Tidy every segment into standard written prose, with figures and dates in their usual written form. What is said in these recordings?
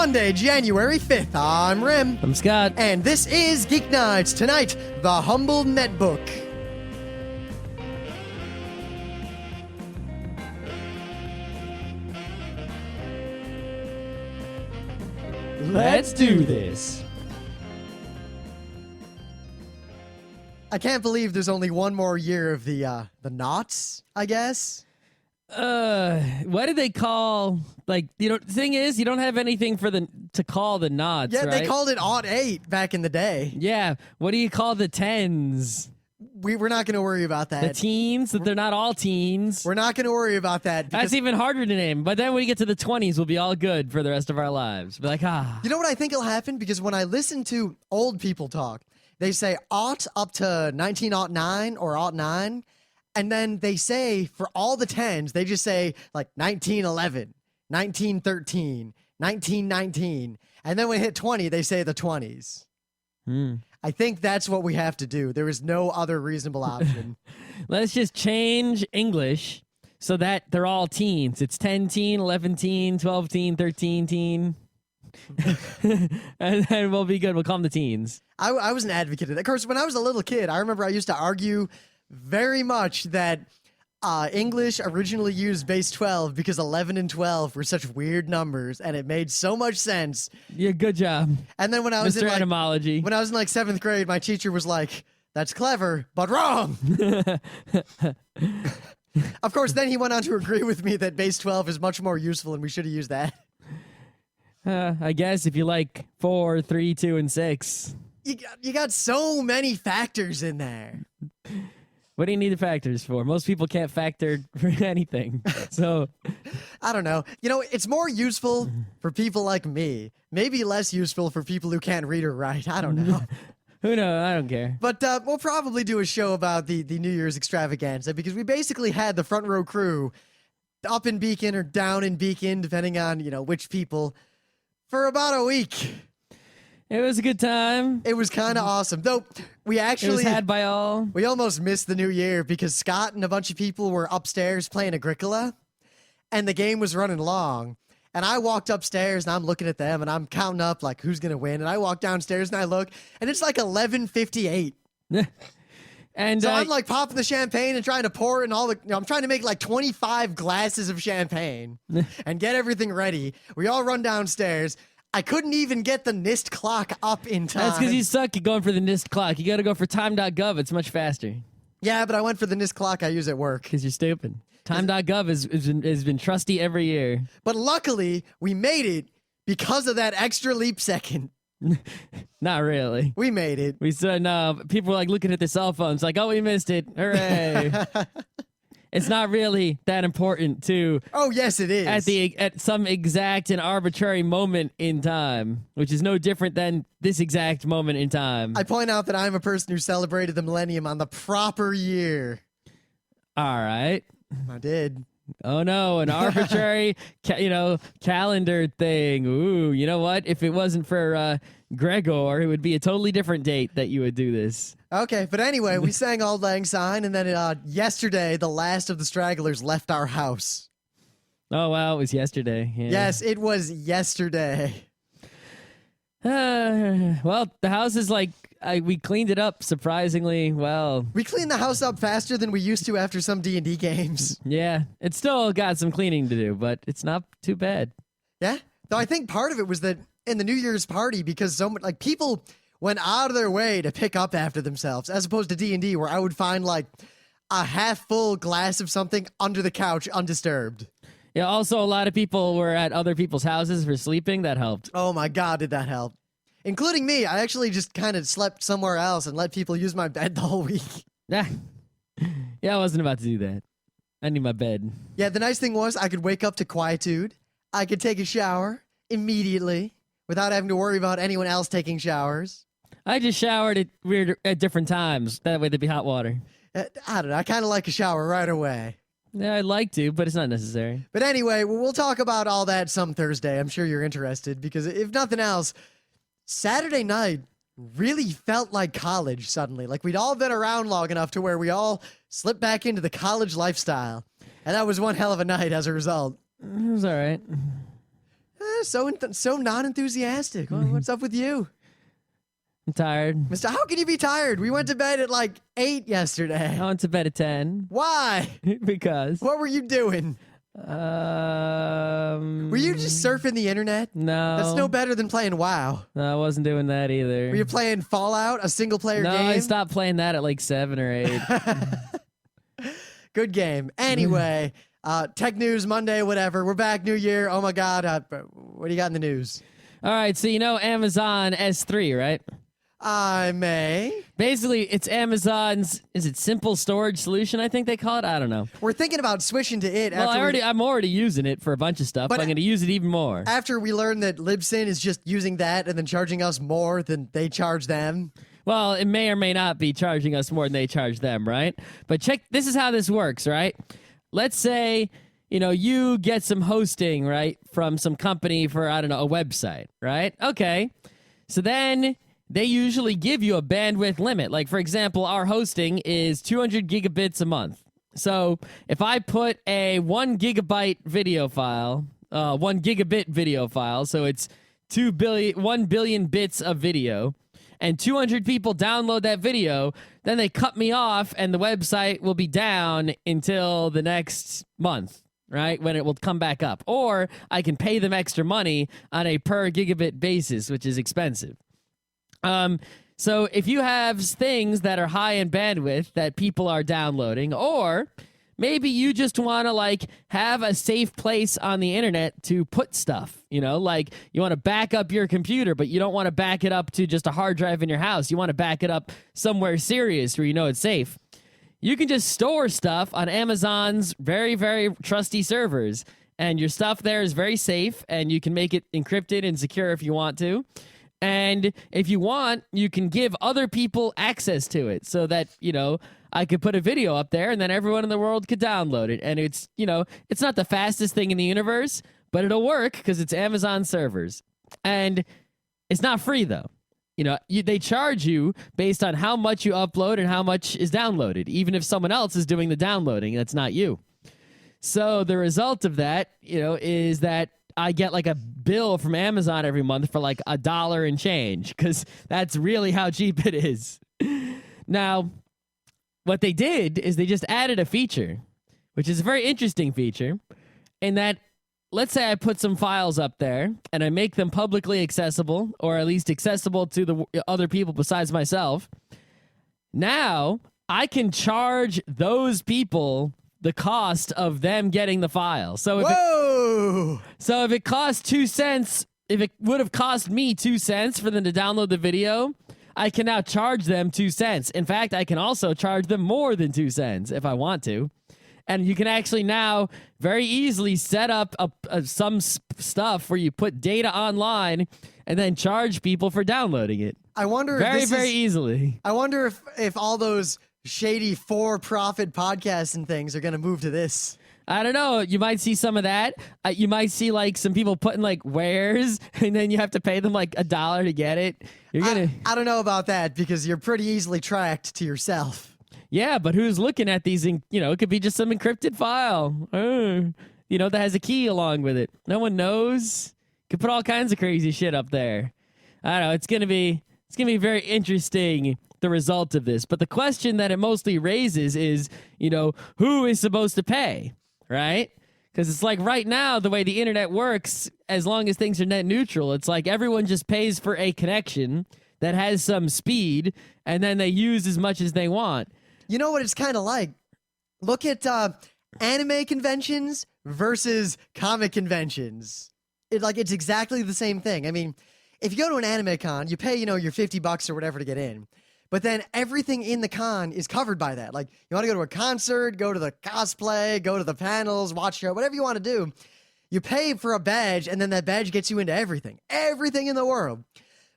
Monday, January 5th. I'm Rim. I'm Scott. And this is Geeknights. Tonight, the humble Netbook. Let's do this. I can't believe there's only one more year of the knots, I guess. What did they call, like, the thing is, you don't have anything to call the knots, Yeah, right? they called it odd 8 back in the day. Yeah, what do you call the tens? We're not going to worry about that. The teens? That they're not all teens? We're not going to worry about that. That's even harder to name, but then when we get to the 20s, we'll be all good for the rest of our lives. Be like, You know what I think will happen? Because when I listen to old people talk, they say aught up to 1909 or aught 9. And then they say, for all the tens, they just say, like, 1911, 1913, 1919. And then when it hit 20, they say the 20s. I think that's what we have to do. There is no other reasonable option. Let's just change English so that they're all teens. It's 10 teen, 11 teen, 12 teen, 13 teen. And then we'll be good. We'll call them the teens. I was an advocate of that. Of course, when I was a little kid, I remember I used to argue very much that English originally used base 12 because 11 and 12 were such weird numbers, and it made so much sense. Yeah, good job. And then when I was Mr. Etymology. when I was in like 7th grade, my teacher was like, "That's clever, but wrong." Of course, then he went on to agree with me that base 12 is much more useful, and we should have used that. I guess if you like 4, 3, 2, and 6. You got so many factors in there. What do you need the factors for? Most people can't factor for anything. So, I don't know. You know, it's more useful for people like me. Maybe less useful for people who can't read or write. I don't know. who knows? I don't care. But we'll probably do a show about the New Year's extravaganza because we basically had the front row crew up in Beacon or down in Beacon, depending on, which people, for about a week. It was a good time. It was kind of awesome. Though, we actually... It was had by all. We almost missed the new year because Scott and a bunch of people were upstairs playing Agricola, and the game was running long. And I walked upstairs, and I'm looking at them, and I'm counting up, like, who's going to win. And I walk downstairs, and I look, and it's like 11:58. And so I'm, like, popping the champagne and trying to pour it in all the... I'm trying to make, like, 25 glasses of champagne and get everything ready. We all run downstairs. I couldn't even get the NIST clock up in time. That's because you suck at going for the NIST clock. You got to go for time.gov. It's much faster. Yeah, but I went for the NIST clock I use at work. Because you're stupid. Time.gov has been trusty every year. But luckily, we made it because of that extra leap second. Not really. We made it. We said, no, people were like looking at their cell phones like, oh, we missed it. Hooray. It's not really that important to... Oh, yes, it is. At some exact and arbitrary moment in time, which is no different than this exact moment in time. I point out that I'm a person who celebrated the millennium on the proper year. All right. I did. Oh, no, an arbitrary, calendar thing. Ooh, you know what? If it wasn't for Gregor, it would be a totally different date that you would do this. Okay, but anyway, we sang Auld Lang Syne, and then yesterday, the last of the stragglers left our house. Oh, wow, it was yesterday. Yeah. Yes, it was yesterday. Well, the house is like, we cleaned it up surprisingly well. We cleaned the house up faster than we used to after some D&D games. Yeah, it's still got some cleaning to do, but it's not too bad. Yeah? Though I think part of it was that in the New Year's party, because people went out of their way to pick up after themselves, as opposed to D&D, where I would find, like, a half-full glass of something under the couch undisturbed. Yeah, also, a lot of people were at other people's houses for sleeping. That helped. Oh, my God, did that help. Including me. I actually just kind of slept somewhere else and let people use my bed the whole week. Yeah, I wasn't about to do that. I need my bed. Yeah, the nice thing was I could wake up to quietude. I could take a shower immediately without having to worry about anyone else taking showers. I just showered at different times. That way there'd be hot water. I don't know. I kind of like a shower right away. Yeah, I'd like to, but it's not necessary. But anyway, we'll talk about all that some Thursday. I'm sure you're interested because if nothing else, Saturday night really felt like college suddenly. Like we'd all been around long enough to where we all slipped back into the college lifestyle. And that was one hell of a night as a result. It was all right. so non-enthusiastic. What's up with you? I'm tired. Mister, how can you be tired? We went to bed at like 8 yesterday. I went to bed at 10. Why? Because. What were you doing? Were you just surfing the internet? No. That's no better than playing WoW. No, I wasn't doing that either. Were you playing Fallout, a single-player game? No, I stopped playing that at like 7 or 8. Good game. Anyway, Tech News Monday, whatever. We're back, New Year. Oh my God. What do you got in the news? All right, so you know Amazon S3, right? I may. Basically, it's Amazon's, is it simple storage solution, I think they call it? I don't know. We're thinking about switching to it. Well, I'm already using it for a bunch of stuff, but I'm going to use it even more. After we learn that Libsyn is just using that and then charging us more than they charge them. Well, it may or may not be charging us more than they charge them, right? But this is how this works, right? Let's say, you get some hosting, right, from some company for, I don't know, a website, right? Okay. So then they usually give you a bandwidth limit. Like, for example, our hosting is 200 gigabits a month. So if I put a 1 gigabyte video file, 1 gigabit video file, so it's 1 billion bits of video, and 200 people download that video, then they cut me off and the website will be down until the next month, right? When it will come back up. Or I can pay them extra money on a per gigabit basis, which is expensive. So if you have things that are high in bandwidth that people are downloading, or maybe you just want to have a safe place on the internet to put stuff, like you want to back up your computer, but you don't want to back it up to just a hard drive in your house. You want to back it up somewhere serious where it's safe. You can just store stuff on Amazon's very, very trusty servers, and your stuff there is very safe, and you can make it encrypted and secure if you want to. And if you want, you can give other people access to it so that, I could put a video up there and then everyone in the world could download it. And it's, it's not the fastest thing in the universe, but it'll work because it's Amazon servers. And it's not free, though. They charge you based on how much you upload and how much is downloaded, even if someone else is doing the downloading. That's not you. So the result of that, is that I get a bill from Amazon every month for $1 and change, because that's really how cheap it is. Now, what they did is they just added a feature, which is a very interesting feature, in that, let's say I put some files up there and I make them publicly accessible, or at least accessible to the other people besides myself. Now, I can charge those people the cost of them getting the file. So if it costs 2 cents, if it would have cost me 2 cents for them to download the video, I can now charge them 2 cents. In fact, I can also charge them more than 2 cents if I want to. And you can actually now very easily set up some stuff where you put data online and then charge people for downloading it. I wonder very easily. I wonder if all those shady for-profit podcasts and things are going to move to this. I don't know. You might see some of that. You might see some people putting wares, and then you have to pay them $1 to get it. I don't know about that, because you're pretty easily tracked to yourself. Yeah, but who's looking at these? It could be just some encrypted file, that has a key along with it. No one knows. Could put all kinds of crazy shit up there. I don't know. It's gonna be very interesting, the result of this. But the question that it mostly raises is, who is supposed to pay? Right? Because it's right now, the way the internet works, as long as things are net neutral, it's everyone just pays for a connection that has some speed, and then they use as much as they want. You know what it's kind of like? Look at anime conventions versus comic conventions. It's exactly the same thing. I mean, if you go to an anime con, you pay, your $50 or whatever to get in. But then everything in the con is covered by that. You want to go to a concert, go to the cosplay, go to the panels, watch show, whatever you want to do. You pay for a badge, and then that badge gets you into everything in the world.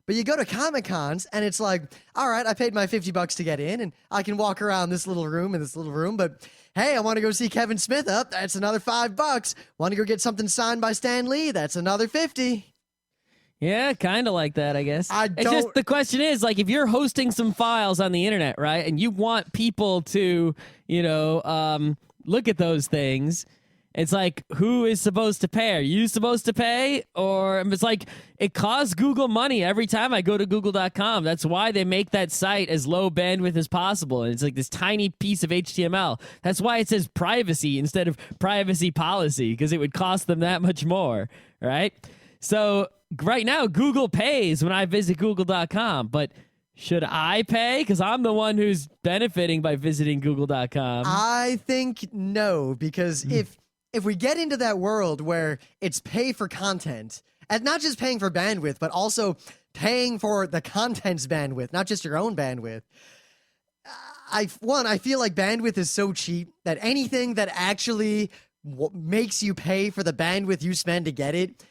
But you go to Comic Cons, and it's all right, I paid my $50 to get in, and I can walk around this little room and this little room, but hey, I want to go see Kevin Smith up, that's another $5. Want to go get something signed by Stan Lee, that's another $50. Yeah, kind of like that, I guess. It's just, the question is, if you're hosting some files on the internet, right, and you want people to, look at those things, It's like, who is supposed to pay? Are you supposed to pay? Or it's like, it costs Google money every time I go to google.com. That's why they make that site as low bandwidth as possible. And it's like this tiny piece of HTML. That's why it says privacy instead of privacy policy, because it would cost them that much more, right? So right now, Google pays when I visit google.com, but should I pay? Because I'm the one who's benefiting by visiting google.com. I think no, because if we get into that world where it's pay for content, and not just paying for bandwidth, but also paying for the content's bandwidth, not just your own bandwidth, I feel like bandwidth is so cheap that anything that actually makes you pay for the bandwidth you spend to get it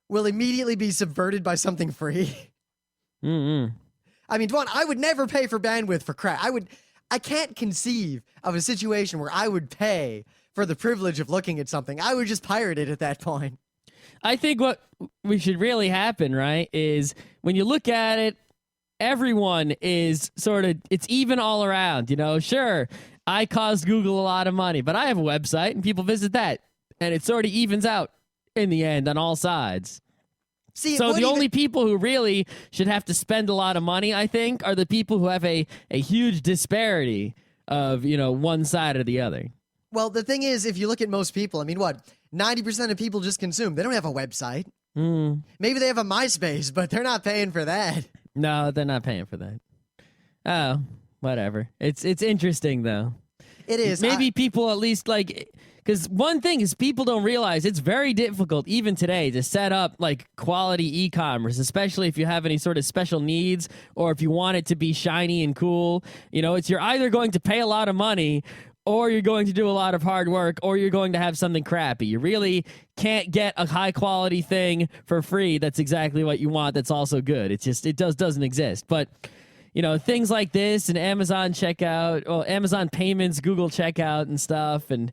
will immediately be subverted by something free. Mm-hmm. I mean, Dwan, I would never pay for bandwidth for crap. I can't conceive of a situation where I would pay for the privilege of looking at something. I would just pirate it at that point. I think what we should really happen, right, is when you look at it, everyone is sort of, it's even all around, you know? Sure, I cost Google a lot of money, but I have a website and people visit that, and it sort of evens out in the end on all sides. See, so the only people who really should have to spend a lot of money, I think, are the people who have a huge disparity of, you know, one side or the other. Well, the thing is, if you look at most people, I mean, what? 90% of people just consume. They don't have a website. Maybe they have a MySpace, but they're not paying for that. No, they're not paying for that. Oh, whatever. It's interesting, though. It is. Maybe people at least, like... Because one thing is people don't realize it's very difficult, even today, to set up, like, quality e-commerce, especially if you have any sort of special needs or if you want it to be shiny and cool. You know, you're either going to pay a lot of money or you're going to do a lot of hard work, or you're going to have something crappy. You really can't get a high-quality thing for free that's exactly what you want that's also good. It's just, it doesn't exist. But, you know, things like this and Amazon checkout, well, Amazon payments, Google checkout and stuff, and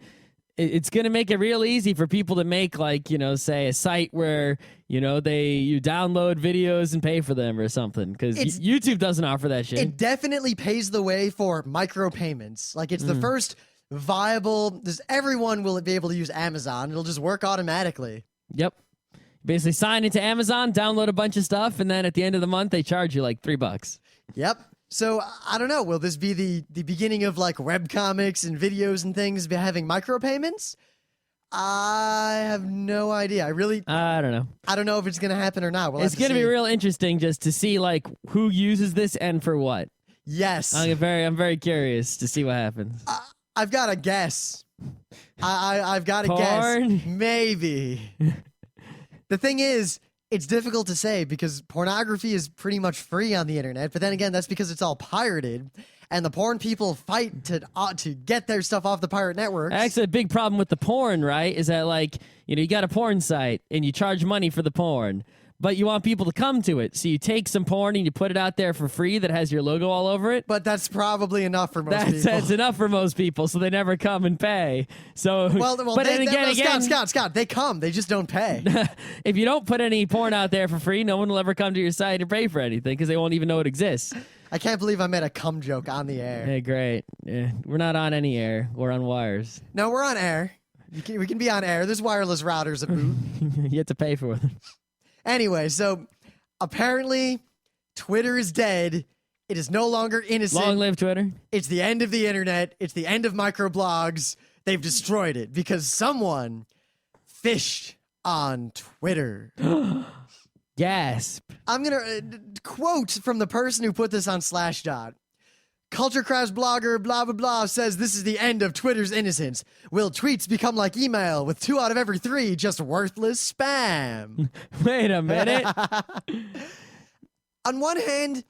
it's going to make it real easy for people to make, like, you know, say a site where, you know, you download videos and pay for them or something, because YouTube doesn't offer that shit. It definitely paves the way for micropayments. Like, it's the first viable, everyone will be able to use Amazon. It'll just work automatically. Yep. Basically sign into Amazon, download a bunch of stuff, and then at the end of the month, they charge you like $3. Yep. So, I don't know, will this be the beginning of, like, webcomics and videos and things having micropayments? I have no idea. I don't know. I don't know if it's going to happen or not. It's going to be real interesting just to see, like, who uses this and for what. Yes. I'm very curious to see what happens. I've got a guess. I've got a guess. Maybe. The thing is, it's difficult to say because pornography is pretty much free on the internet, but then again, that's because it's all pirated, and the porn people fight to get their stuff off the pirate networks. Actually, a big problem with the porn, right, is that, like, you know, you got a porn site and you charge money for the porn, but you want people to come to it, so you take some porn and you put it out there for free that has your logo all over it. But that's probably enough for most people. That's enough for most people, so they never come and pay. So, Scott, they come, they just don't pay. If you don't put any porn out there for free, no one will ever come to your site and pay for anything because they won't even know it exists. I can't believe I made a cum joke on the air. Hey, great. Yeah, we're not on any air. We're on wires. No, we're on air. We can be on air. There's wireless routers at boot. You have to pay for them. Anyway, so apparently Twitter is dead. It is no longer innocent. Long live Twitter. It's the end of the internet. It's the end of microblogs. They've destroyed it because someone fished on Twitter. Gasp. I'm going to quote from the person who put this on Slashdot. Culture Crash blogger blah blah blah says this is the end of Twitter's innocence. Will tweets become like email with 2 out of every 3 just worthless spam? Wait a minute. On one hand,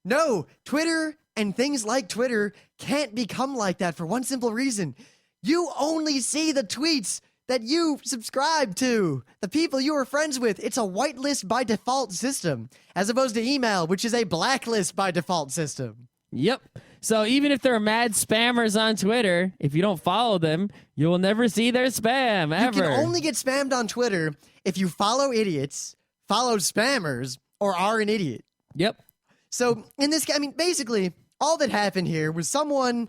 no, Twitter and things like Twitter can't become like that for one simple reason. You only see the tweets that you subscribe to, the people you are friends with. It's a whitelist by default system, as opposed to email, which is a blacklist by default system. Yep. So even if there are mad spammers on Twitter, if you don't follow them, you will never see their spam, ever. You can only get spammed on Twitter if you follow idiots, follow spammers, or are an idiot. Yep. So in this, I mean, basically, all that happened here was someone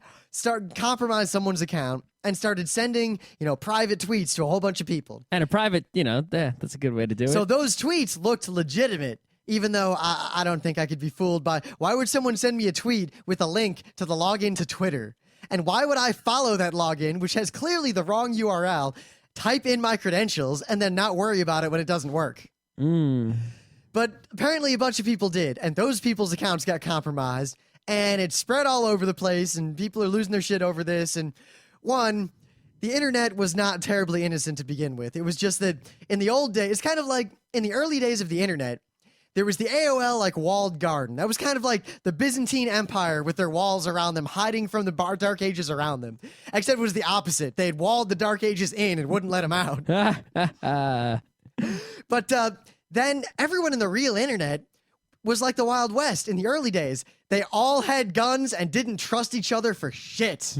compromised someone's account and started sending, private tweets to a whole bunch of people. And a private, that's a good way to do it. So those tweets looked legitimate, even though I don't think I could be fooled by, why would someone send me a tweet with a link to the login to Twitter? And why would I follow that login, which has clearly the wrong URL, type in my credentials, and then not worry about it when it doesn't work? But apparently a bunch of people did, and those people's accounts got compromised, and it spread all over the place, and people are losing their shit over this. And one, the internet was not terribly innocent to begin with. It was just that in the old days, it's kind of like in the early days of the internet, there was the AOL walled garden. That was kind of like the Byzantine Empire with their walls around them, hiding from the dark ages around them. Except it was the opposite. They had walled the dark ages in and wouldn't let them out. But then everyone in the real internet was like the Wild West in the early days. They all had guns and didn't trust each other for shit.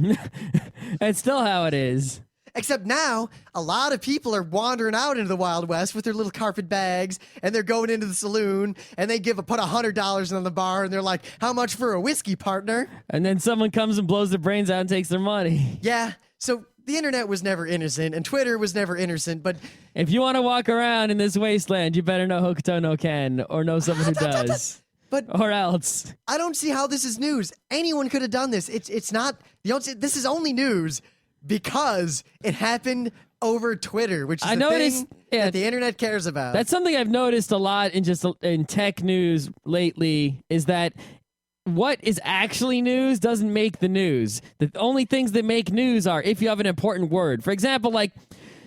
That's still how it is. Except now, a lot of people are wandering out into the Wild West with their little carpet bags, and they're going into the saloon, and they put $100 on the bar, and they're like, how much for a whiskey, partner? And then someone comes and blows their brains out and takes their money. Yeah, so the internet was never innocent, and Twitter was never innocent, but... If you want to walk around in this wasteland, you better know Hokuto no Ken, or know someone who does. But or else. I don't see how this is news. Anyone could have done this. It's not... This is only news because it happened over Twitter, which is the thing that the internet cares about. That's something I've noticed a lot in tech news lately, is that what is actually news doesn't make the news. The only things that make news are if you have an important word. For example, like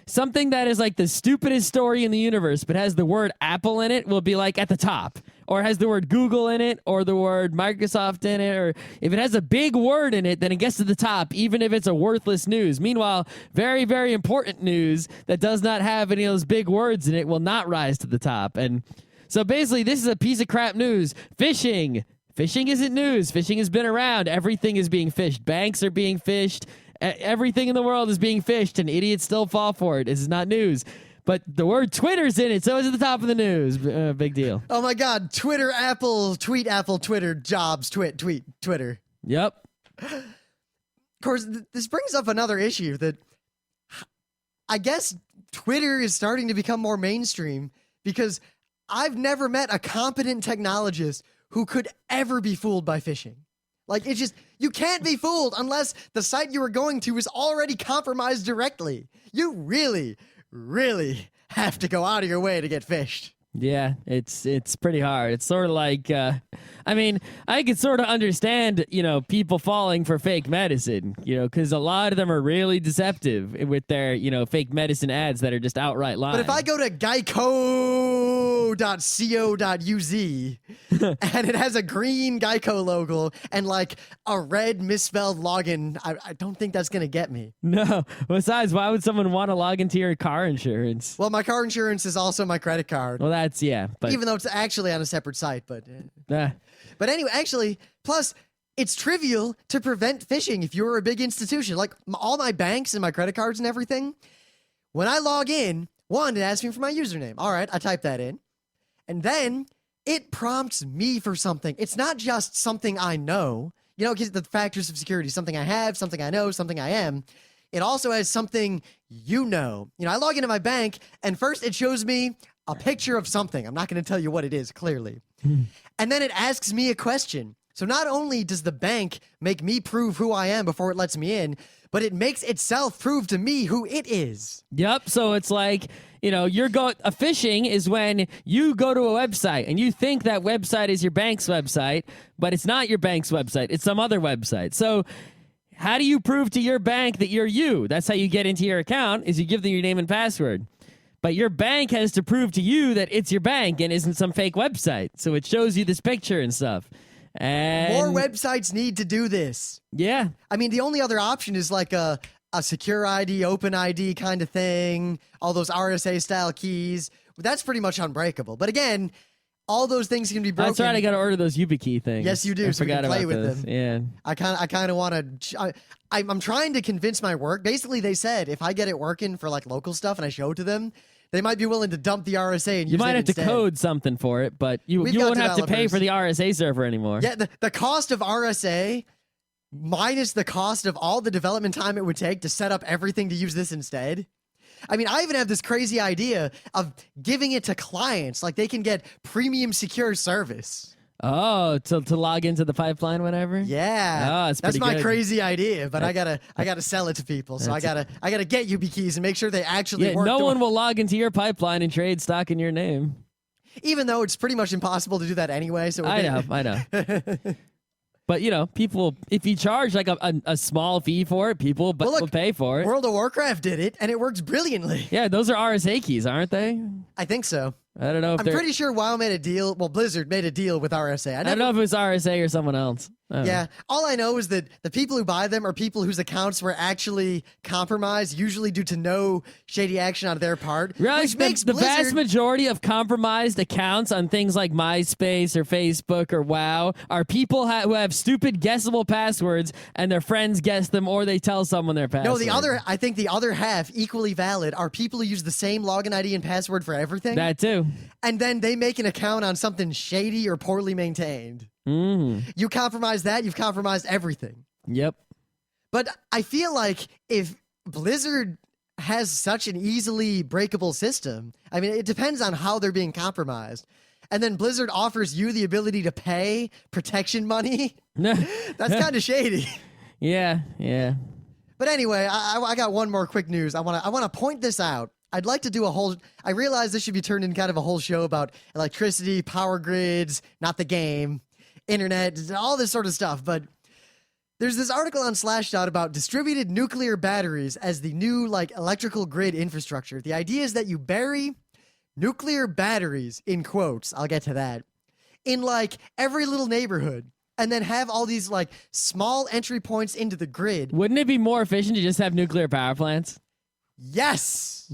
something that is like the stupidest story in the universe but has the word Apple in it will be like at the top, or has the word Google in it, or the word Microsoft in it, or if it has a big word in it, then it gets to the top, even if it's a worthless news. Meanwhile, very, very important news that does not have any of those big words in it will not rise to the top. And so basically, this is a piece of crap news. Phishing. Phishing isn't news. Phishing has been around. Everything is being phished. Banks are being phished. Everything in the world is being phished, and idiots still fall for it. This is not news. But the word Twitter's in it, so it's at the top of the news. Big deal. Oh my God. Twitter, Apple, Twitter, jobs, Twitter. Yep. Of course, this brings up another issue that I guess Twitter is starting to become more mainstream, because I've never met a competent technologist who could ever be fooled by phishing. Like, it's just, you can't be fooled unless the site you were going to is already compromised directly. You really, really have to go out of your way to get phished. Yeah, it's pretty hard. It's sort of like, I could sort of understand, people falling for fake medicine, because a lot of them are really deceptive with their, fake medicine ads that are just outright lying. But if I go to geico.co.uz and it has a green Geico logo and like a red misspelled login, I don't think that's going to get me. No. Besides, why would someone want to log into your car insurance? Well, my car insurance is also my credit card. Well, but even though it's actually on a separate site, but anyway, actually, plus it's trivial to prevent phishing if you're a big institution. Like all my banks and my credit cards and everything, when I log in, one, it asks me for my username. All right, I type that in, and then it prompts me for something. It's not just something I know, because the factors of security, something I have, something I know, something I am. It also has something I log into my bank, and first it shows me a picture of something. I'm not going to tell you what it is, clearly. And then it asks me a question. So not only does the bank make me prove who I am before it lets me in, but it makes itself prove to me who it is. Yep. So it's like, a phishing is when you go to a website and you think that website is your bank's website, but it's not your bank's website. It's some other website. So how do you prove to your bank that you're you? That's how you get into your account, is you give them your name and password. But your bank has to prove to you that it's your bank and isn't some fake website. So it shows you this picture and stuff. And more websites need to do this. Yeah. I mean, the only other option is like a secure ID, open ID kind of thing, all those RSA style keys. That's pretty much unbreakable. But again, all those things can be broken. That's right. I got to order those YubiKey things. Yes, you do. I so we forgot can play about with those. them. Yeah. I kind of want to. I'm trying to convince my work. Basically, they said if I get it working for like local stuff and I show it to them, they might be willing to dump the RSA and You use might it have to instead. code something for it, but you We've won't got have to pay developers. for the RSA server anymore. Yeah, the cost of RSA minus the cost of all the development time it would take to set up everything to use this instead. I mean, I even have this crazy idea of giving it to clients, like they can get premium secure service. Oh, to log into the pipeline, whatever. Yeah, Oh, that's that's pretty my good. crazy idea, but I gotta sell it to people. So I gotta get YubiKeys and make sure they actually Yeah, work. no one will log into your pipeline and trade stock in your name. Even though it's pretty much impossible to do that anyway. So I know. But people, if you charge like a small fee for it, people Well, look, will pay for it. World of Warcraft did it, and it works brilliantly. Yeah, those are RSA keys, aren't they? I think so. I don't know if I'm they're. pretty sure WoW made a deal. Well, Blizzard made a deal with RSA. I don't know if it was RSA or someone else. I don't know. Yeah, all I know is that the people who buy them are people whose accounts were actually compromised, usually due to no shady action on their part. Really? Which makes the vast Blizzard. majority of compromised accounts on things like MySpace or Facebook or WoW are people who have stupid guessable passwords and their friends guess them or they tell someone their password. No, I think the other half, equally valid, are people who use the same login ID and password for everything. That too. And then they make an account on something shady or poorly maintained. You compromise that, you've compromised everything. Yep. But I feel like if Blizzard has such an easily breakable system, I mean, it depends on how they're being compromised. And then Blizzard offers you the ability to pay protection money. That's kind of shady. Yeah. But anyway, I got one more quick news. I want to point this out. I'd like to do a whole. I realize this should be turned into kind of a whole show about electricity, power grids, not the game, internet, all this sort of stuff. But there's this article on Slashdot about distributed nuclear batteries as the new electrical grid infrastructure. The idea is that you bury nuclear batteries in quotes. I'll get to that in every little neighborhood. And then have all these small entry points into the grid. Wouldn't it be more efficient to just have nuclear power plants? Yes.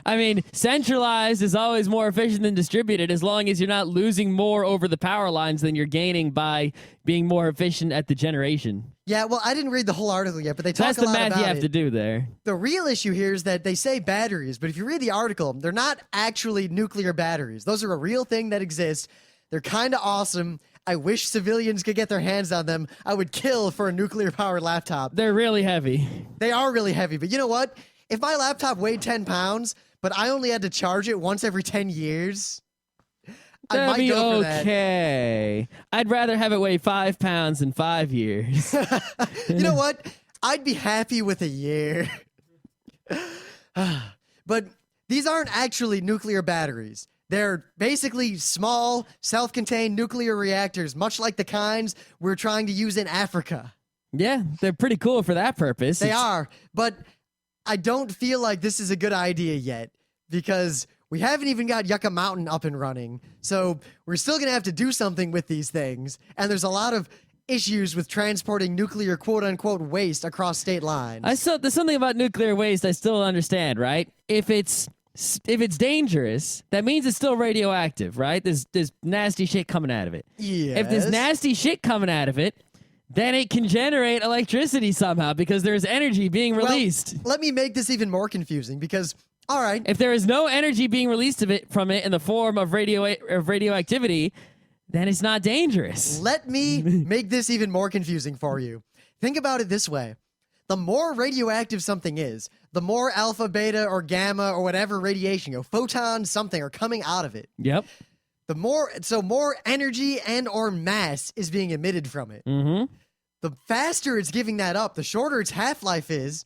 I mean, centralized is always more efficient than distributed as long as you're not losing more over the power lines than you're gaining by being more efficient at the generation. Yeah, well, I didn't read the whole article yet, but they talk That's a the lot math about you have it. to do there. The real issue here is that they say batteries, but if you read the article, they're not actually nuclear batteries. Those are a real thing that exists. They're kind of awesome. I wish civilians could get their hands on them. I would kill for a nuclear-powered laptop. They're really heavy. They are really heavy, but you know what? If my laptop weighed 10 pounds, but I only had to charge it once every 10 years, I That'd might be go for that. okay. I'd rather have it weigh 5 pounds in 5 years. You know what? I'd be happy with a year. But these aren't actually nuclear batteries. They're basically small, self-contained nuclear reactors, much like the kinds we're trying to use in Africa. Yeah, they're pretty cool for that purpose. They are, but I don't feel like this is a good idea yet because we haven't even got Yucca Mountain up and running. So we're still going to have to do something with these things. And there's a lot of issues with transporting nuclear quote-unquote waste across state lines. There's something about nuclear waste I still don't understand, right? If it's dangerous, that means it's still radioactive, right? There's nasty shit coming out of it. Yes. If there's nasty shit coming out of it, then it can generate electricity somehow because there's energy being released. Well, let me make this even more confusing because, all right, If there is no energy being released from it in the form of radioactivity, then it's not dangerous. let me make this even more confusing for you. Think about it this way. The more radioactive something is, the more alpha, beta, or gamma, or whatever radiation, photons, something are coming out of it. Yep. More energy and or mass is being emitted from it. Mm-hmm. The faster it's giving that up, the shorter its half-life is.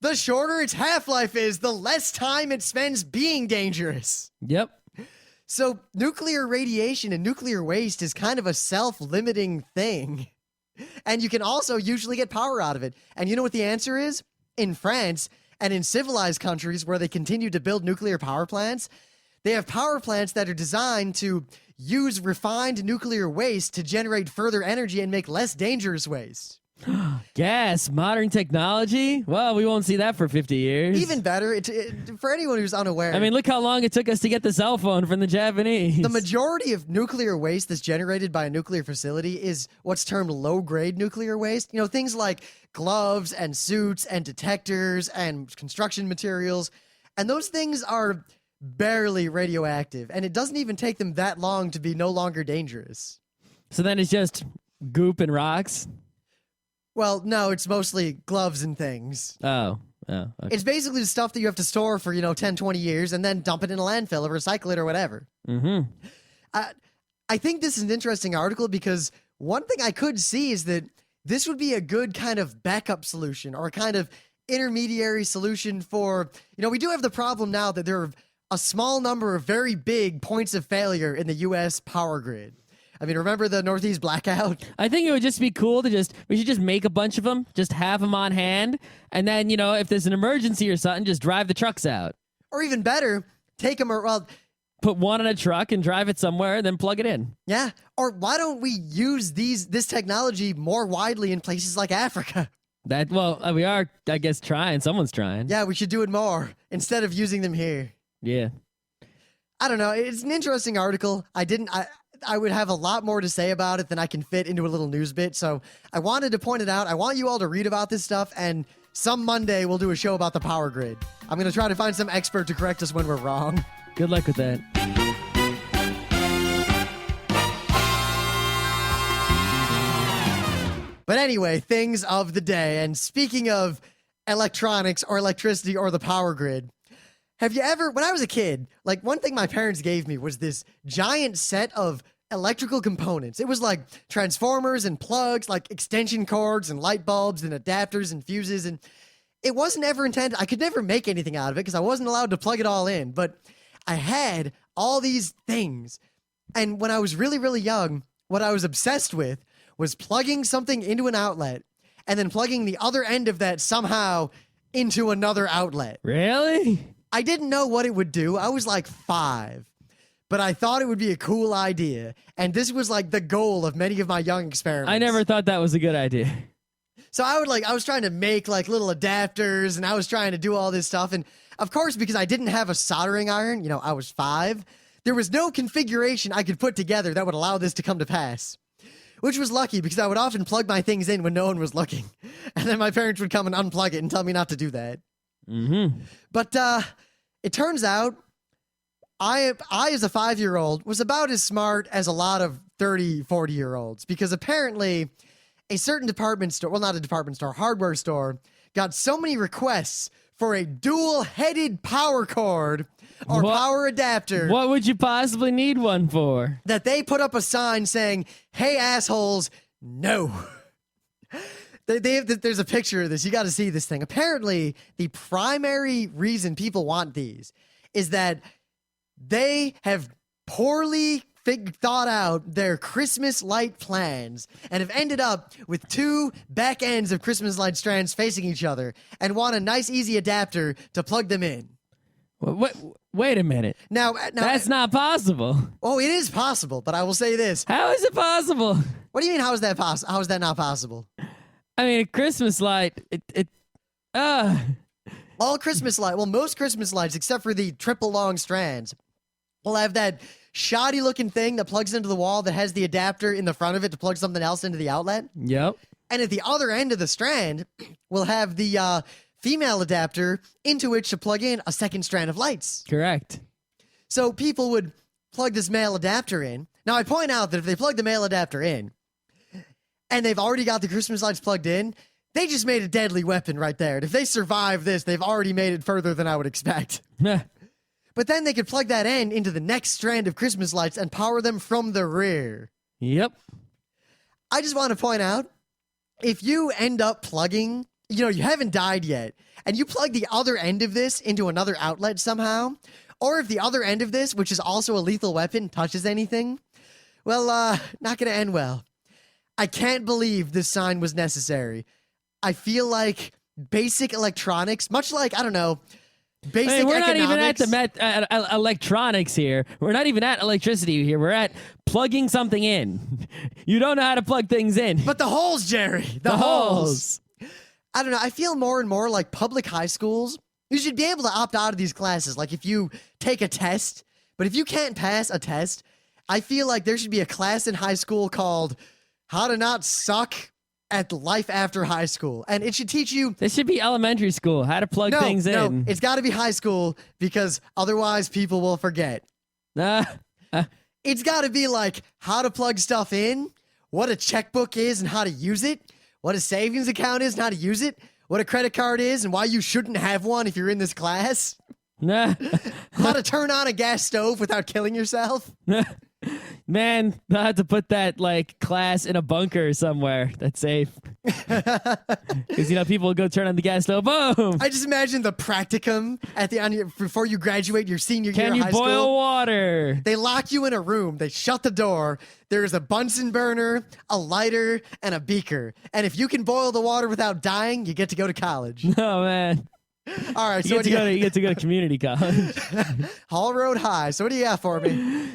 The shorter its half-life is, the less time it spends being dangerous. Yep. So nuclear radiation and nuclear waste is kind of a self-limiting thing. And you can also usually get power out of it. And you know what the answer is? In France and in civilized countries where they continue to build nuclear power plants, they have power plants that are designed to use refined nuclear waste to generate further energy and make less dangerous waste. Gas, modern technology? Well, we won't see that for 50 years. Even better, for anyone who's unaware. I mean, look how long it took us to get the cell phone from the Japanese. the majority of nuclear waste that's generated by a nuclear facility is what's termed low-grade nuclear waste. You know, things like gloves and suits and detectors and construction materials. And those things are barely radioactive, and it doesn't even take them that long to be no longer dangerous. So then it's just goop and rocks? Well, no, it's mostly gloves and things. Oh, okay. It's basically the stuff that you have to store for, 10, 20 years and then dump it in a landfill or recycle it or whatever. Mm-hmm. I think this is an interesting article because one thing I could see is that this would be a good kind of backup solution or a kind of intermediary solution for, we do have the problem now that there are a small number of very big points of failure in the U.S. power grid. I mean, remember the Northeast blackout? I think it would just be cool to we should just make a bunch of them, just have them on hand, and then, if there's an emergency or something, just drive the trucks out. Or even better, take them, put one in a truck and drive it somewhere, then plug it in. Yeah. Or why don't we use this technology more widely in places like Africa? We are, I guess, trying. Someone's trying. Yeah, we should do it more instead of using them here. Yeah. I don't know. It's an interesting article. I would have a lot more to say about it than I can fit into a little news bit. So I wanted to point it out. I want you all to read about this stuff. And some Monday we'll do a show about the power grid. I'm going to try to find some expert to correct us when we're wrong. Good luck with that. But anyway, things of the day. And speaking of electronics or electricity or the power grid, have you ever, when I was a kid, one thing my parents gave me was this giant set of electrical components. It was like transformers and plugs, like extension cords and light bulbs and adapters and fuses. And it wasn't ever intended, I could never make anything out of it because I wasn't allowed to plug it all in. But I had all these things. And when I was really, really young, what I was obsessed with was plugging something into an outlet and then plugging the other end of that somehow into another outlet. Really? I didn't know what it would do. I was like 5, but I thought it would be a cool idea. And this was like the goal of many of my young experiments. I never thought that was a good idea. So I was trying to make like little adapters and I was trying to do all this stuff. And of course, because I didn't have a soldering iron, I was 5, there was no configuration I could put together that would allow this to come to pass. Which was lucky because I would often plug my things in when no one was looking. And then my parents would come and unplug it and tell me not to do that. Mm-hmm. But it turns out I as a 5-year-old was about as smart as a lot of 30, 40-year-olds because apparently a certain department store, well, not a department store, hardware store, got so many requests for a dual-headed power cord or power adapter. What would you possibly need one for? That they put up a sign saying, "Hey, assholes, no." There's a picture of this. You got to see this thing. Apparently, the primary reason people want these is that they have poorly thought out their Christmas light plans and have ended up with 2 back ends of Christmas light strands facing each other and want a nice, easy adapter to plug them in. Wait a minute. Now that's not possible. Oh, it is possible, but I will say this. How is it possible? What do you mean, how is that possible? How is that not possible? I mean, a Christmas light, All Christmas light, well, most Christmas lights, except for the triple long strands, will have that shoddy looking thing that plugs into the wall that has the adapter in the front of it to plug something else into the outlet. Yep. And at the other end of the strand, we'll have the female adapter into which to plug in a second strand of lights. Correct. So people would plug this male adapter in. Now, I point out that if they plug the male adapter in and they've already got the Christmas lights plugged in, they just made a deadly weapon right there. And if they survive this, they've already made it further than I would expect. But then they could plug that end into the next strand of Christmas lights and power them from the rear. Yep. I just want to point out, if you end up plugging, you haven't died yet, and you plug the other end of this into another outlet somehow, or if the other end of this, which is also a lethal weapon, touches anything, well, not going to end well. I can't believe this sign was necessary. I feel like basic electronics, much like, I don't know, basic we're economics. not even at electronics here. We're not even at electricity here. We're at plugging something in. You don't know how to plug things in. But the holes, Jerry. The holes. I don't know. I feel more and more like public high schools. You should be able to opt out of these classes. Like if you take a test, but if you can't pass a test, I feel like there should be a class in high school called How to Not Suck at life after high school, and it should teach you. This should be elementary school. How to plug things in. It's got to be high school because otherwise people will forget. It's got to be like how to plug stuff in, what a checkbook is and how to use it, what a savings account is and how to use it, what a credit card is and why you shouldn't have one if you're in this class. How to turn on a gas stove without killing yourself. Man, they'll have to put that like class in a bunker somewhere that's safe. Because people will go turn on the gas stove. Boom! I just imagine the practicum before you graduate your senior year of high school. Can you boil water? They lock you in a room. They shut the door. There's a Bunsen burner, a lighter, and a beaker. And if you can boil the water without dying, you get to go to college. Oh man! All right, you get to go to community college. Hall Road High. So what do you got for me?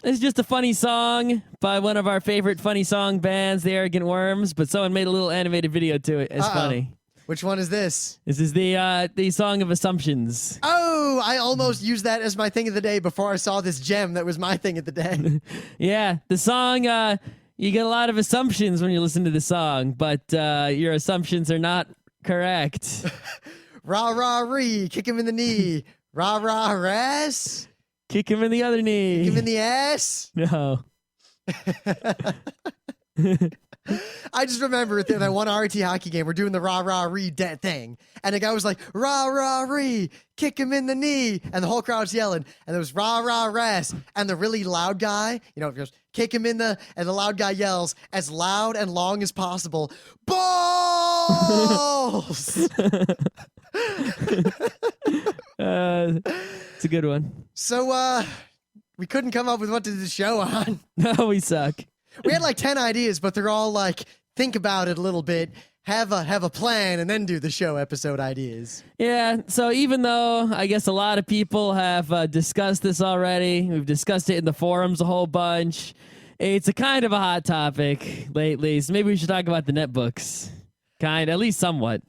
It's just a funny song by one of our favorite funny song bands, the Arrogant Worms, but someone made a little animated video to it. It's funny. Which one is this? This is the Song of Assumptions. Oh, I almost used that as my thing of the day before I saw this gem that was my thing of the day. Yeah, the song, you get a lot of assumptions when you listen to the song, but your assumptions are not correct. Rah, rah, ree. Kick him in the knee. Rah, rah, ass. Kick him in the other knee. Kick him in the ass. No. I just remember that one RT hockey game, we're doing the rah, rah, ree thing. And the guy was like, rah, rah, ree. Kick him in the knee. And the whole crowd's yelling. And there was rah, rah, ass. And the really loud guy, goes, kick him in the, and the loud guy yells as loud and long as possible, balls! It's a good one. So, we couldn't come up with what to do the show on. No, we suck. We had like 10 ideas, but they're all like, think about it a little bit, have a plan, and then do the show episode ideas. Yeah, so even though I guess a lot of people have discussed this already, we've discussed it in the forums a whole bunch, it's a kind of a hot topic lately, so maybe we should talk about the netbooks. At least somewhat.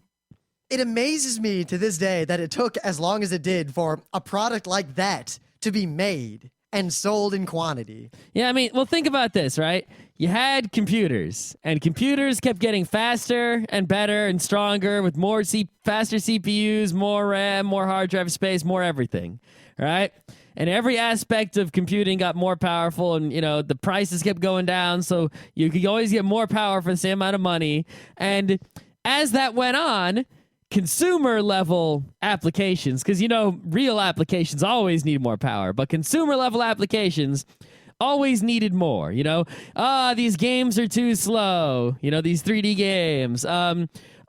It amazes me to this day that it took as long as it did for a product like that to be made and sold in quantity. Yeah, I mean, well, think about this, right? You had computers, and computers kept getting faster and better and stronger with faster CPUs, more RAM, more hard drive space, more everything, right? And every aspect of computing got more powerful, and the prices kept going down, so you could always get more power for the same amount of money. And as that went on, consumer level applications, because real applications always need more power, but consumer level applications always needed more. These games are too slow, these 3D games.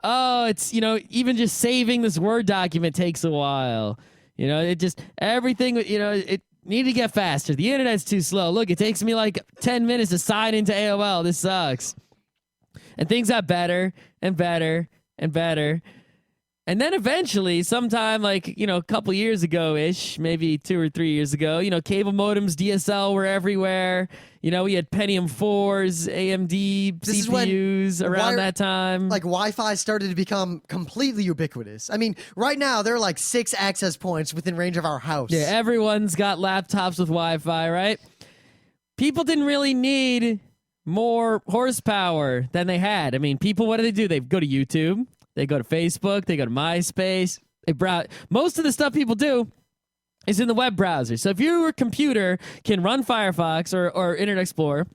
It's even just saving this Word document takes a while. It just everything, it needed to get faster. The internet's too slow. Look, it takes me like 10 minutes to sign into AOL. This sucks. And things got better and better and better. And then eventually, sometime a couple years ago-ish, maybe 2 or 3 years ago, cable modems, DSL were everywhere. We had Pentium 4s, AMD CPUs around that time. Like Wi-Fi started to become completely ubiquitous. I mean, right now, there are like 6 access points within range of our house. Yeah, everyone's got laptops with Wi-Fi, right? People didn't really need more horsepower than they had. I mean, people, what do? They go to YouTube. They go to Facebook, they go to MySpace, they browse. Most of the stuff people do is in the web browser. So if your computer can run Firefox or Internet Explorer,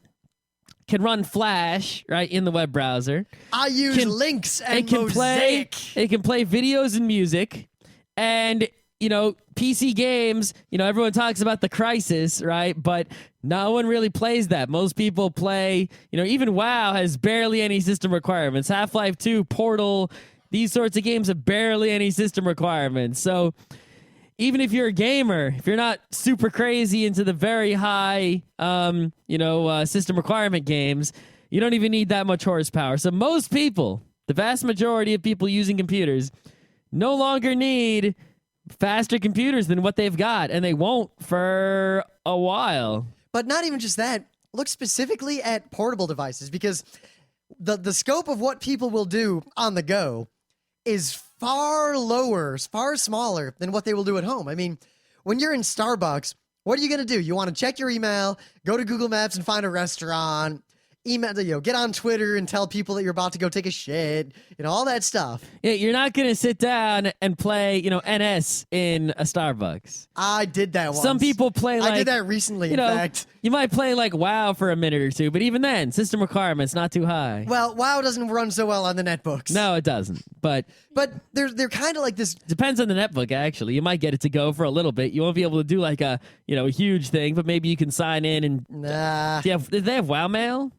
can run Flash, right, in the web browser. I use links and Mosaic. It can play videos and music. And, PC games, everyone talks about the Crisis, right? But no one really plays that. Most people play, even WoW has barely any system requirements. Half-Life 2, Portal, these sorts of games have barely any system requirements. So even if you're a gamer, if you're not super crazy into the very high, system requirement games, you don't even need that much horsepower. So most people, the vast majority of people using computers, no longer need faster computers than what they've got, and they won't for a while. But not even just that. Look specifically at portable devices, because the scope of what people will do on the go is far lower, far smaller than what they will do at home. I mean, when you're in Starbucks, what are you going to do? You want to check your email, go to Google Maps and find a restaurant. email, get on Twitter and tell people that you're about to go take a shit, all that stuff. Yeah, you're not gonna sit down and play, NS in a Starbucks. I did that once. Some people play like I did that recently, in fact. You might play like WoW for a minute or two, but even then, system requirements not too high. Well, WoW doesn't run so well on the netbooks. No, it doesn't. But they're kind of like this. Depends on the netbook, actually. You might get it to go for a little bit. You won't be able to do like a huge thing, but maybe you can sign in and Nah. Did they have WoW mail?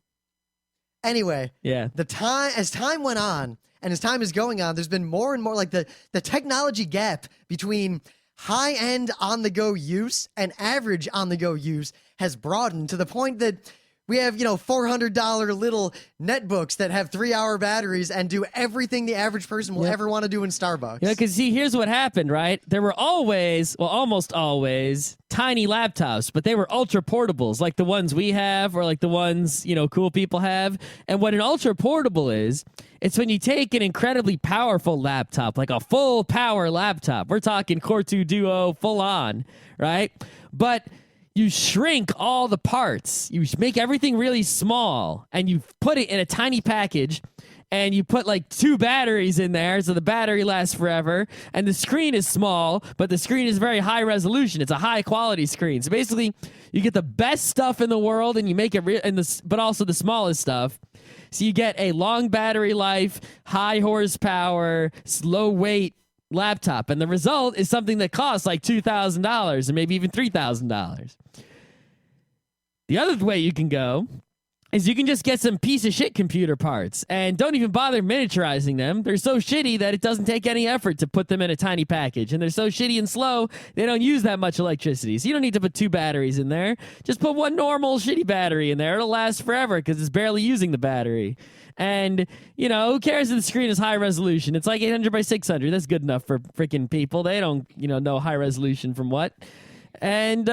Anyway, Yeah. As time went on, and as time is going on, there's been more and more like the technology gap between high-end on-the-go use and average on-the-go use has broadened to the point that we have, $400 little netbooks that have 3-hour batteries and do everything the average person will ever want to do in Starbucks. Yeah, because see, here's what happened, right? There were almost always tiny laptops, but they were ultra portables, like the ones we have or like the ones, cool people have. And what an ultra portable is, it's when you take an incredibly powerful laptop, like a full power laptop. We're talking Core 2 Duo full on, right? But you shrink all the parts. You make everything really small, and you put it in a tiny package, and you put like 2 batteries in there, so the battery lasts forever. And the screen is small, but the screen is very high resolution. It's a high quality screen. So basically, you get the best stuff in the world, and you make it but also the smallest stuff. So you get a long battery life, high horsepower, low weight laptop, and the result is something that costs like $2,000 and maybe even $3,000. The other way you can go is you can just get some piece of shit computer parts and don't even bother miniaturizing them. They're so shitty that it doesn't take any effort to put them in a tiny package, and they're so shitty and slow they don't use that much electricity. So you don't need to put 2 batteries in there. Just put one normal shitty battery in there. It'll last forever because it's barely using the battery. And, who cares if the screen is high resolution? It's like 800 by 600. That's good enough for freaking people. They don't, know high resolution from what. And,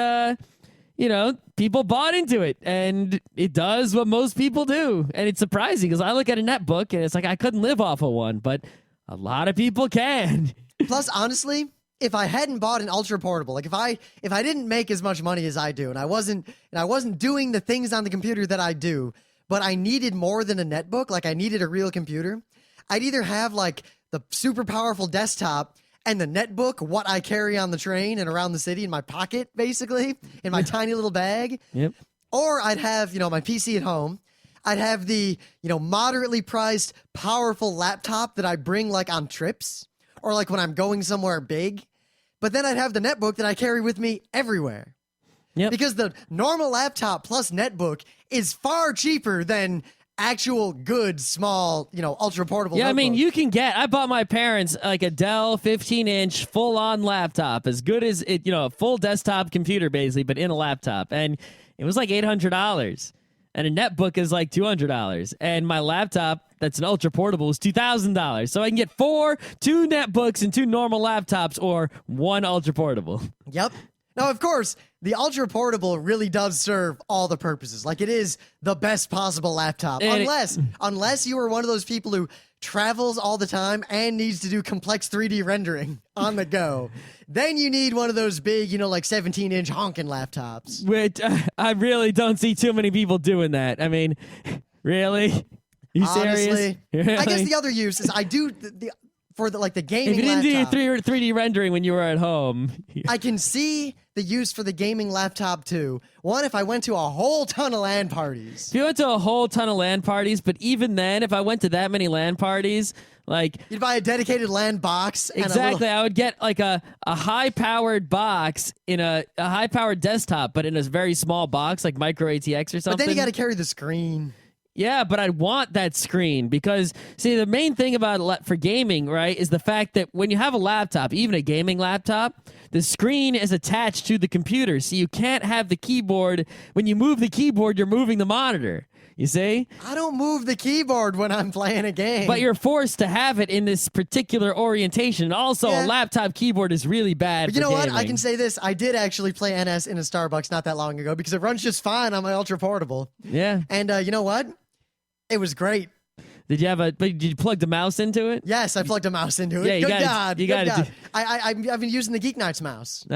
people bought into it. And it does what most people do. And it's surprising because I look at a netbook and it's like I couldn't live off of one. But a lot of people can. Plus, honestly, if I hadn't bought an ultra portable, like if I didn't make as much money as I do, and I wasn't doing the things on the computer that I do, but I needed more than a netbook, like I needed a real computer, I'd either have like the super powerful desktop and the netbook, what I carry on the train and around the city in my pocket, basically, in my tiny little bag. Yep. Or I'd have, my PC at home. I'd have the, moderately priced, powerful laptop that I bring like on trips or like when I'm going somewhere big. But then I'd have the netbook that I carry with me everywhere. Yep. Because the normal laptop plus netbook is far cheaper than actual good, small, ultra portable Yeah, notebook. I mean, I bought my parents like a Dell 15-inch full-on laptop, as good as it, a full desktop computer basically, but in a laptop. And it was like $800. And a netbook is like $200. And my laptop, that's an ultra portable, is $2,000. So I can get 2 netbooks and 2 normal laptops or 1 ultra portable. Yep. Now, of course, the ultra portable really does serve all the purposes. Like, it is the best possible laptop. And Unless you are one of those people who travels all the time and needs to do complex 3D rendering on the go. Then you need one of those big, like 17-inch honking laptops. Which I really don't see too many people doing that. I mean, really? You serious? Honestly, Really? I guess the other use is I do for the gaming If you didn't laptop. do your 3D rendering when you were at home. I can see the use for the gaming laptop too. One, if I went to a whole ton of LAN parties. If you went to a whole ton of LAN parties, but even then, if I went to that many LAN parties, like... You'd buy a dedicated LAN box. Exactly. I would get like a high-powered box in a high-powered desktop, but in a very small box, like micro ATX or something. But then you got to carry the screen. Yeah, but I'd want that screen because, see, the main thing about for gaming, right, is the fact that when you have a laptop, even a gaming laptop, the screen is attached to the computer. So you can't have the keyboard. When you move the keyboard, you're moving the monitor. You see? I don't move the keyboard when I'm playing a game. But you're forced to have it in this particular orientation. And also, a laptop keyboard is really bad. But you know gaming. what? I can say this. I did actually play NS in a Starbucks not that long ago because it runs just fine on my Ultra Portable. Yeah. And you know what? It was great. Did you plug the mouse into it? Yes, I plugged a mouse into it. Yeah, Good God. God. I've been using the Geeknights mouse.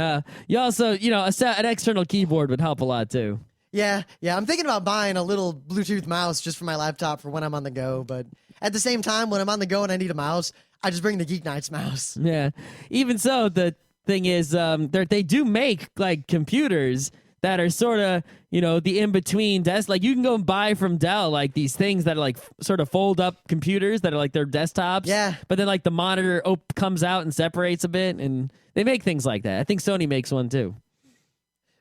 You also, an external keyboard would help a lot too. Yeah, I'm thinking about buying a little Bluetooth mouse just for my laptop for when I'm on the go. But at the same time, when I'm on the go and I need a mouse, I just bring the Geeknights mouse. Yeah. Even so, the thing is, they do make like computers that are sort of, the in between desk. Like you can go and buy from Dell like these things that are like sort of fold up computers that are like their desktops. Yeah. But then like the monitor comes out and separates a bit, and they make things like that. I think Sony makes one too.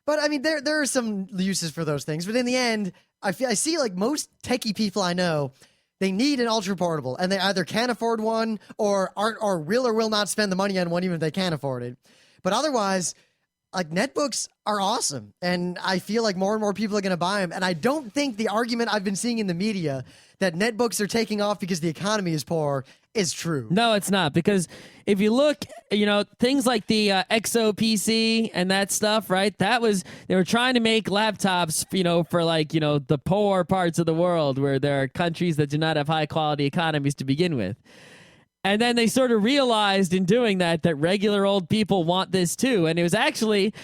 But I mean, there are some uses for those things. But in the end, I see like most techie people I know, they need an ultra portable, and they either can't afford one or will or will not spend the money on one even if they can't afford it. But otherwise, like netbooks are awesome, and I feel like more and more people are going to buy them. And I don't think the argument I've been seeing in the media that netbooks are taking off because the economy is poor is true. No, it's not, because if you look, things like the XO PC and that stuff, right? They were trying to make laptops, for like, the poor parts of the world where there are countries that do not have high quality economies to begin with. And then they sort of realized in doing that regular old people want this too. And it was actually,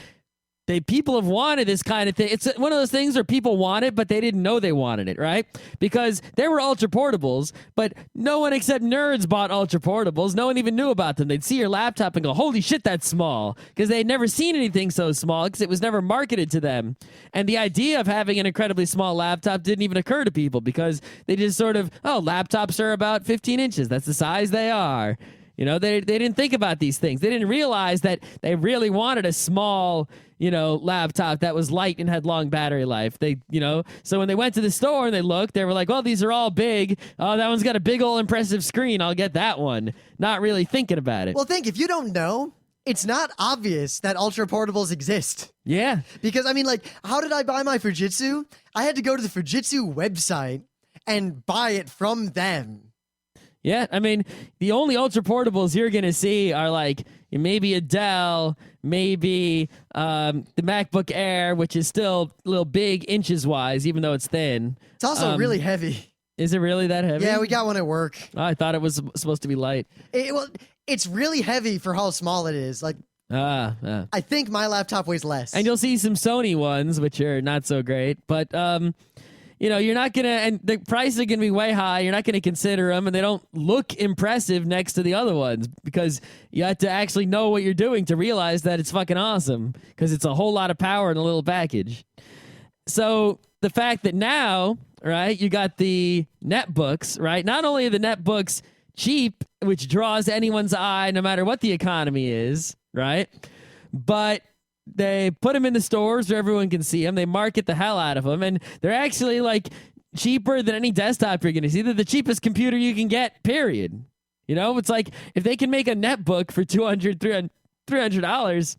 people have wanted this kind of thing. It's one of those things where people want it, but they didn't know they wanted it, right? Because there were ultra portables, but no one except nerds bought ultra portables. No one even knew about them. They'd see your laptop and go, holy shit, that's small. Because they'd never seen anything so small because it was never marketed to them. And the idea of having an incredibly small laptop didn't even occur to people because they just sort of, laptops are about 15 inches. That's the size they are. They didn't think about these things. They didn't realize that they really wanted a small, laptop that was light and had long battery life. So when they went to the store and they looked, they were like, well, these are all big. Oh, that one's got a big old impressive screen. I'll get that one. Not really thinking about it. Well, if you don't know, it's not obvious that ultra portables exist. Yeah. Because, I mean, like, how did I buy my Fujitsu? I had to go to the Fujitsu website and buy it from them. Yeah, I mean, the only ultra portables you're going to see are like maybe a Dell, maybe the MacBook Air, which is still a little big inches wise, even though it's thin. It's also really heavy. Is it really that heavy? Yeah, we got one at work. Oh, I thought it was supposed to be light. It's really heavy for how small it is. Like, I think my laptop weighs less. And you'll see some Sony ones, which are not so great, but you're not gonna, and the prices are gonna be way high. You're not gonna consider them, and they don't look impressive next to the other ones because you have to actually know what you're doing to realize that it's fucking awesome because it's a whole lot of power in a little package. So the fact that now, right, you got the netbooks, right? Not only are the netbooks cheap, which draws anyone's eye no matter what the economy is, right? But they put them in the stores where everyone can see them. They market the hell out of them, and they're actually like cheaper than any desktop you're going to see. They're the cheapest computer you can get, period. It's like if they can make a netbook for $300,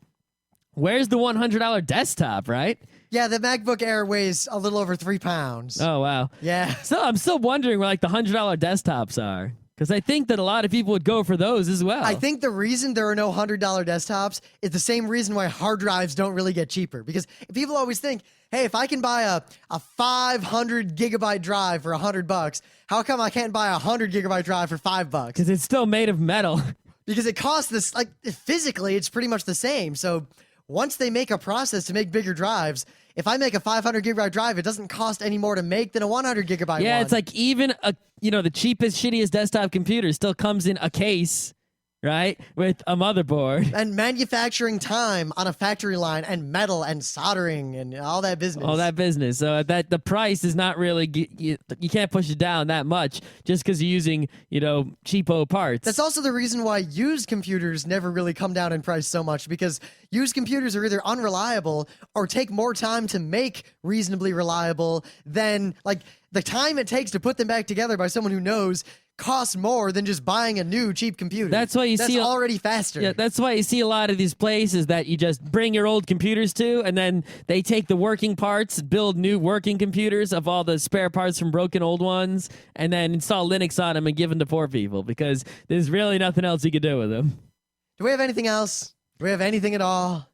where's the $100 desktop, right? Yeah, the MacBook Air weighs a little over 3 pounds. Oh, wow. Yeah. So I'm still wondering where like the $100 desktops are. Because I think that a lot of people would go for those as well. I think the reason there are no $100 desktops is the same reason why hard drives don't really get cheaper. Because people always think, hey, if I can buy a 500 gigabyte drive for $100, how come I can't buy a 100 gigabyte drive for $5? Because it's still made of metal. Because it costs this, like, physically, it's pretty much the same. So once they make a process to make bigger drives, if I make a 500 gigabyte drive, it doesn't cost any more to make than a 100 gigabyte Yeah, one. it's like even the cheapest, shittiest desktop computer still comes in a case, right, with a motherboard. And manufacturing time on a factory line and metal and soldering and all that business. All that business. So that the price is not really, you can't push it down that much just because you're using, cheapo parts. That's also the reason why used computers never really come down in price so much, because used computers are either unreliable or take more time to make reasonably reliable than, like, the time it takes to put them back together by someone who knows costs more than just buying a new cheap computer. That's why that's already faster. Yeah, that's why you see a lot of these places that you just bring your old computers to, and then they take the working parts, build new working computers of all the spare parts from broken old ones, and then install Linux on them and give them to poor people because there's really nothing else you could do with them. Do we have anything else? Do we have anything at all?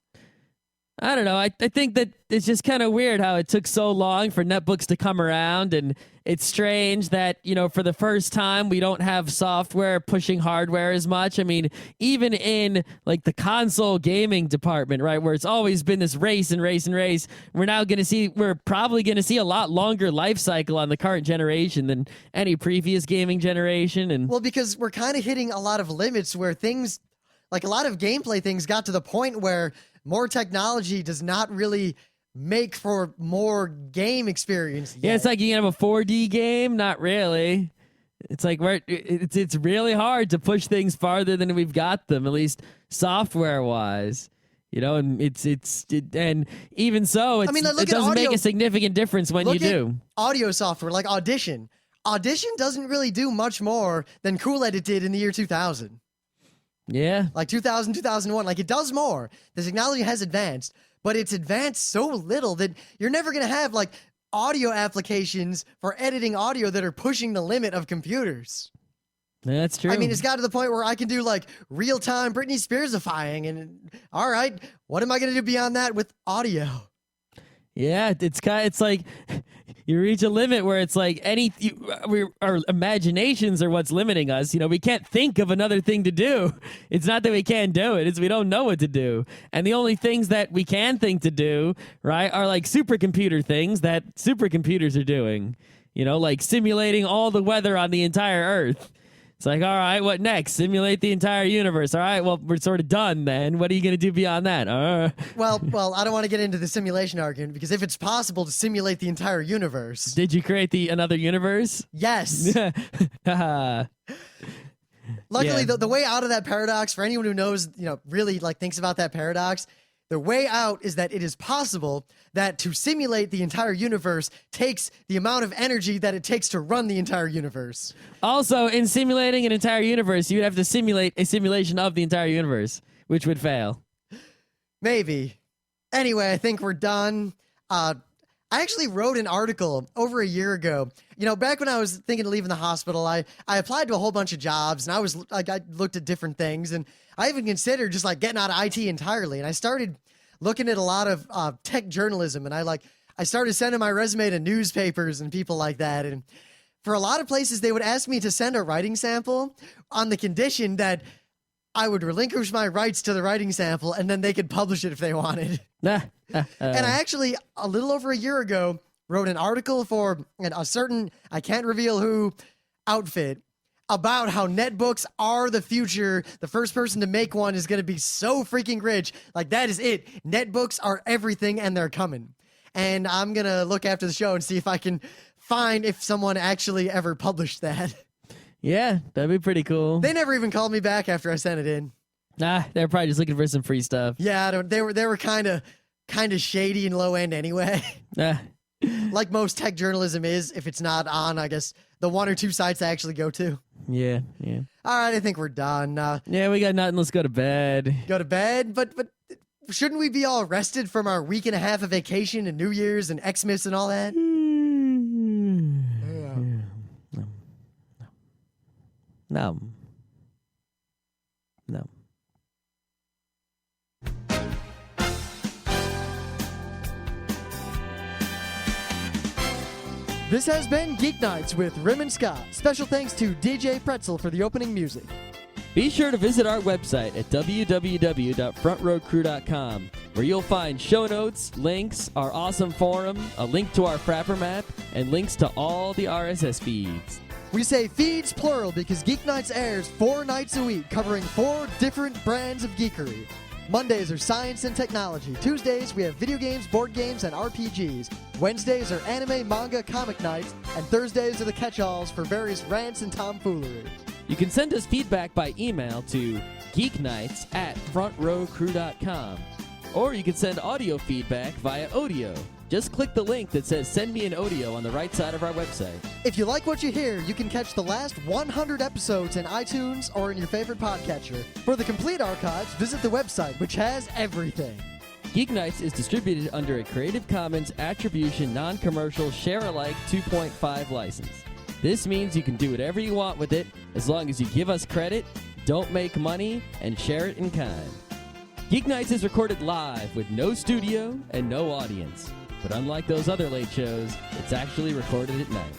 I don't know. I think that it's just kind of weird how it took so long for netbooks to come around, and it's strange that, for the first time we don't have software pushing hardware as much. I mean, even in like the console gaming department, right, where it's always been this race and race and race, we're probably going to see a lot longer life cycle on the current generation than any previous gaming generation. And Well, because we're kind of hitting a lot of limits where things, like a lot of gameplay things got to the point where more technology does not really make for more game experience yet. Yeah, it's like you can have a 4D game. Not really. It's like it's really hard to push things farther than we've got them, at least software wise. And and even so, it doesn't make a significant difference when you do. Audio software like Audition. Audition doesn't really do much more than Cool Edit did in the year 2000. Yeah. Like 2000, 2001. Like, it does more. The technology has advanced, but it's advanced so little that you're never going to have, like, audio applications for editing audio that are pushing the limit of computers. That's true. I mean, it's got to the point where I can do, like, real-time Britney Spearsifying, and, all right, what am I going to do beyond that with audio? Yeah, it's like you reach a limit where it's like our imaginations are what's limiting us. We can't think of another thing to do. It's not that we can't do it; it's we don't know what to do. And the only things that we can think to do, right, are like supercomputer things that supercomputers are doing. Like simulating all the weather on the entire Earth. It's like, all right, what next? Simulate the entire universe. All right, well, we're sort of done then. What are you going to do beyond that? Well, I don't want to get into the simulation argument, because if it's possible to simulate the entire universe... Did you create another universe? Yes. Luckily, the way out of that paradox, for anyone who knows, really like thinks about that paradox, the way out is that it is possible that to simulate the entire universe takes the amount of energy that it takes to run the entire universe. Also, in simulating an entire universe, you'd have to simulate a simulation of the entire universe, which would fail. Maybe. Anyway, I think we're done. I actually wrote an article over a year ago. Back when I was thinking of leaving the hospital, I applied to a whole bunch of jobs, and I looked at different things, and I even considered just like getting out of IT entirely. And I started looking at a lot of tech journalism, and I started sending my resume to newspapers and people like that. And for a lot of places, they would ask me to send a writing sample on the condition that I would relinquish my rights to the writing sample, and then they could publish it if they wanted. And I actually, a little over a year ago, wrote an article for a certain, I can't reveal who, outfit about how netbooks are the future. The first person to make one is going to be so freaking rich. Like, that is it. Netbooks are everything, and they're coming. And I'm going to look after the show and see if I can find if someone actually ever published that. Yeah, that'd be pretty cool. They never even called me back after I sent it in. They're probably just looking for some free stuff. Yeah, they were kind of shady and low end anyway. Like most tech journalism is, if it's not on, I guess, the one or two sites I actually go to. Yeah. All right, I think we're done. Yeah, we got nothing. Let's go to bed. Go to bed? But shouldn't we be all rested from our week and a half of vacation and New Year's and Xmas and all that? No. This has been Geeknights with Rim and Scott. Special thanks to DJ Pretzel for the opening music. Be sure to visit our website at www.frontrowcrew.com, where you'll find show notes, links, our awesome forum, a link to our Frapper map, and links to all the RSS feeds. We say feeds plural because Geeknights airs 4 nights a week, covering 4 different brands of geekery. Mondays are science and technology. Tuesdays, we have video games, board games, and RPGs. Wednesdays are anime, manga, comic nights. And Thursdays are the catch-alls for various rants and tomfoolery. You can send us feedback by email to geeknights@frontrowcrew.com. Or you can send audio feedback via Audio. Just click the link that says Send Me an Audio on the right side of our website. If you like what you hear, you can catch the last 100 episodes in iTunes or in your favorite podcatcher. For the complete archives, visit the website, which has everything. Geeknights is distributed under a Creative Commons Attribution Non-Commercial Share-alike 2.5 license. This means you can do whatever you want with it as long as you give us credit, don't make money, and share it in kind. Geeknights is recorded live with no studio and no audience. But unlike those other late shows, it's actually recorded at night.